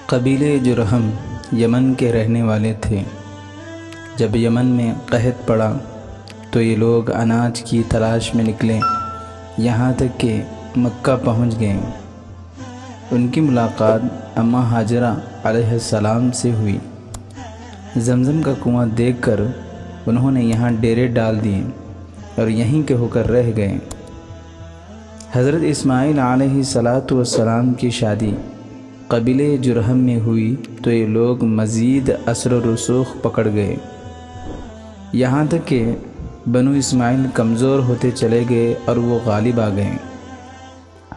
قبیلے جرہم یمن کے رہنے والے تھے۔ جب یمن میں قحط پڑا تو یہ لوگ اناج کی تلاش میں نکلے، یہاں تک کہ مکہ پہنچ گئے۔ ان کی ملاقات اماں ہاجرہ علیہ السلام سے ہوئی۔ زمزم کا کنواں دیکھ کر انہوں نے یہاں ڈیرے ڈال دیے اور یہیں کے ہو کر رہ گئے۔ حضرت اسماعیل علیہ السلام کی شادی قبیلے جرہم میں ہوئی تو یہ لوگ مزید اثر و رسوخ پکڑ گئے، یہاں تک کہ بنو اسماعیل کمزور ہوتے چلے گئے اور وہ غالب آ گئے۔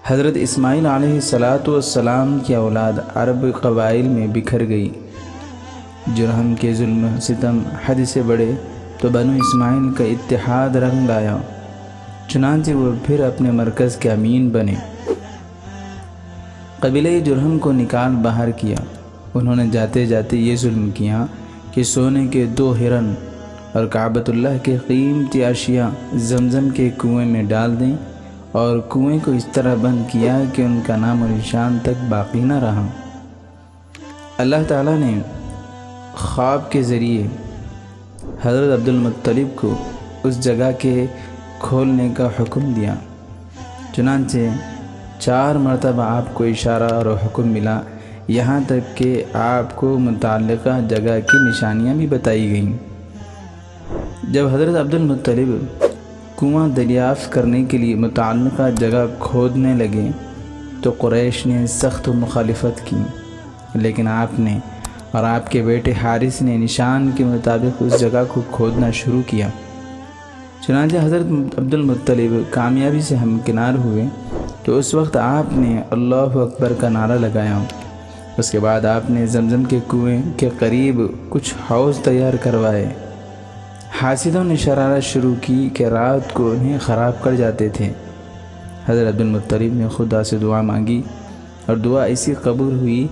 حضرت اسماعیل علیہ السلام کی اولاد عرب قبائل میں بکھر گئی۔ جرہم کے ظلم و ستم حد سے بڑھے تو بنو اسماعیل کا اتحاد رنگ لایا، چنانچہ وہ پھر اپنے مرکز کے امین بنے۔ قبیلہ جرہم کو نکال باہر کیا۔ انہوں نے جاتے جاتے یہ ظلم کیا کہ سونے کے 2 ہرن اور کعبۃ اللہ کے قیمتی اشیاء زمزم کے کنویں میں ڈال دیں، اور کنویں کو اس طرح بند کیا کہ ان کا نام و نشان تک باقی نہ رہا۔ اللہ تعالیٰ نے خواب کے ذریعے حضرت عبد المطلب کو اس جگہ کے کھولنے کا حکم دیا، چنانچہ 4 مرتبہ آپ کو اشارہ اور حکم ملا، یہاں تک کہ آپ کو متعلقہ جگہ کی نشانیاں بھی بتائی گئیں۔ جب حضرت عبد المطلب کنواں دریافت کرنے کے لیے متعلقہ جگہ کھودنے لگے تو قریش نے سخت مخالفت کی، لیکن آپ نے اور آپ کے بیٹے حارث نے نشان کے مطابق اس جگہ کو کھودنا شروع کیا۔ چنانچہ حضرت عبد المطلب کامیابی سے ہمکنار ہوئے تو اس وقت آپ نے اللہ اکبر کا نعرہ لگایا۔ اس کے بعد آپ نے زمزم کے کنویں کے قریب کچھ حوض تیار کروائے۔ حاسدوں نے شرارت شروع کی کہ رات کو انہیں خراب کر جاتے تھے۔ حضرت عبد المطلب نے خدا سے دعا مانگی اور دعا ایسی قبول ہوئی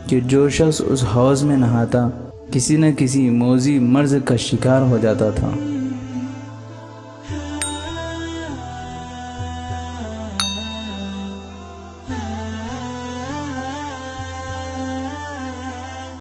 کہ جو شخص اس حوض میں نہاتا کسی نہ کسی موذی مرض کا شکار ہو جاتا تھا۔